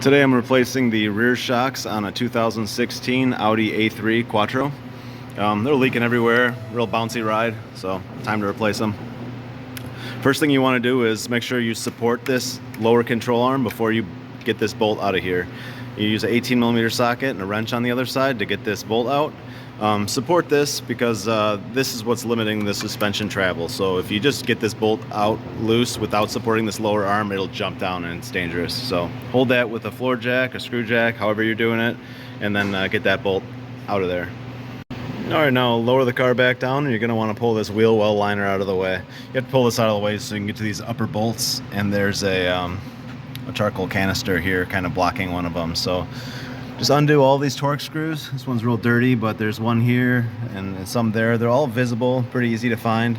Today I'm replacing the rear shocks on a 2016 Audi A3 Quattro. They're leaking everywhere, real bouncy ride, so time to replace them. First thing you want to do is make sure you support this lower control arm before you get this bolt out of here. You use an 18mm socket and a wrench on the other side to get this bolt out. Support this because this is what's limiting the suspension travel. So if you just get this bolt out loose without supporting this lower arm, it'll jump down and it's dangerous. So hold that with a floor jack, a screw jack, however you're doing it, and then get that bolt out of there. Alright, now lower the car back down and you're going to want to pull this wheel well liner out of the way. You have to pull this out of the way so you can get to these upper bolts, and there's a charcoal canister here kind of blocking one of them. So just undo all these torque screws. This one's real dirty, but there's one here and some there. They're all visible, pretty easy to find.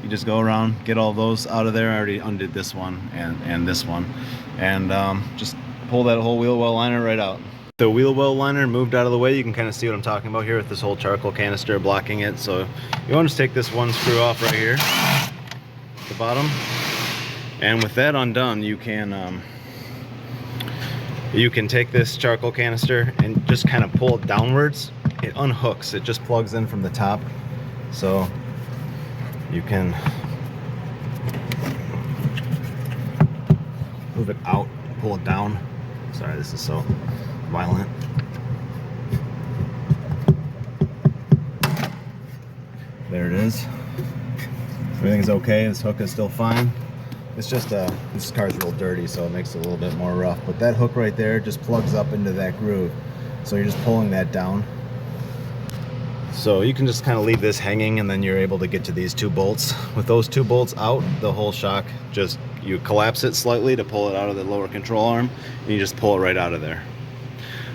You just go around, get all those out of there. I already undid this one and this one. And just pull that whole wheel well liner right out. The wheel well liner moved out of the way. You can kind of see what I'm talking about here with this whole charcoal canister blocking it. So you want to just take this one screw off right here at the bottom. And with that undone, you can take this charcoal canister and just kind of pull it downwards. It unhooks, it just plugs in from the top. So you can move it out, pull it down. Sorry, this is so violent. There it is. Everything's okay, this hook is still fine. It's just this car's real dirty, so it makes it a little bit more rough. But that hook right there just plugs up into that groove. So you're just pulling that down. So you can just kind of leave this hanging, and then you're able to get to these two bolts. With those two bolts out, the whole shock, just you collapse it slightly to pull it out of the lower control arm, and you just pull it right out of there.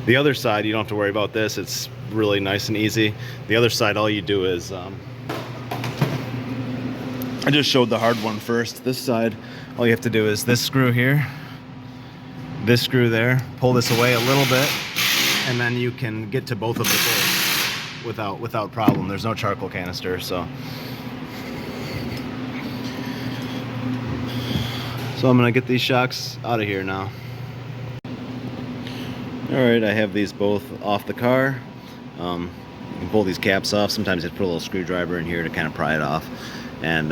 The other side, you don't have to worry about this. It's really nice and easy. The other side, all you do is I just showed the hard one first. This side, all you have to do is this screw here, this screw there, pull this away a little bit, and then you can get to both of the bolts without problem. There's no charcoal canister, so I'm gonna get these shocks out of here now. Alright, I have these both off the car. You can pull these caps off. Sometimes you have to put a little screwdriver in here to kind of pry it off. And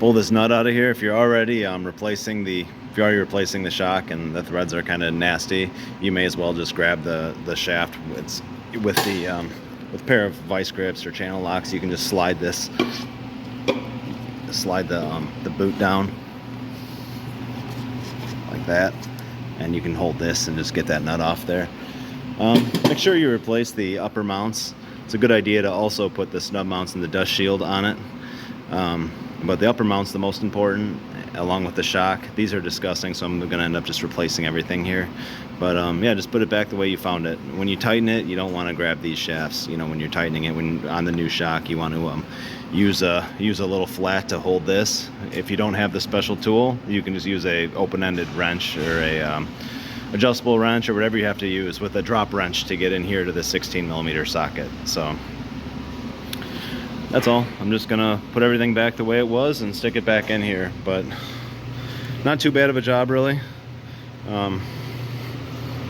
pull this nut out of here. If you're already replacing the shock and the threads are kind of nasty, you may as well just grab the shaft with a pair of vice grips or channel locks. You can just slide the boot down like that, and you can hold this and just get that nut off there. Make sure you replace the upper mounts. It's a good idea to also put the snub mounts and the dust shield on it. But the upper mount's the most important, along with the shock. These are disgusting, so I'm going to end up just replacing everything here. But yeah, just put it back the way you found it. When you tighten it, you don't want to grab these shafts. You know, when you're tightening it, on the new shock, you want to use a little flat to hold this. If you don't have the special tool, you can just use a open-ended wrench or a adjustable wrench or whatever you have to use with a drop wrench to get in here to the 16mm socket. So that's all. I'm just gonna put everything back the way it was and stick it back in here, but not too bad of a job, really.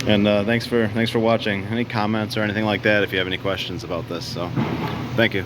Thanks for watching. Any comments or anything like that if you have any questions about this. So thank you.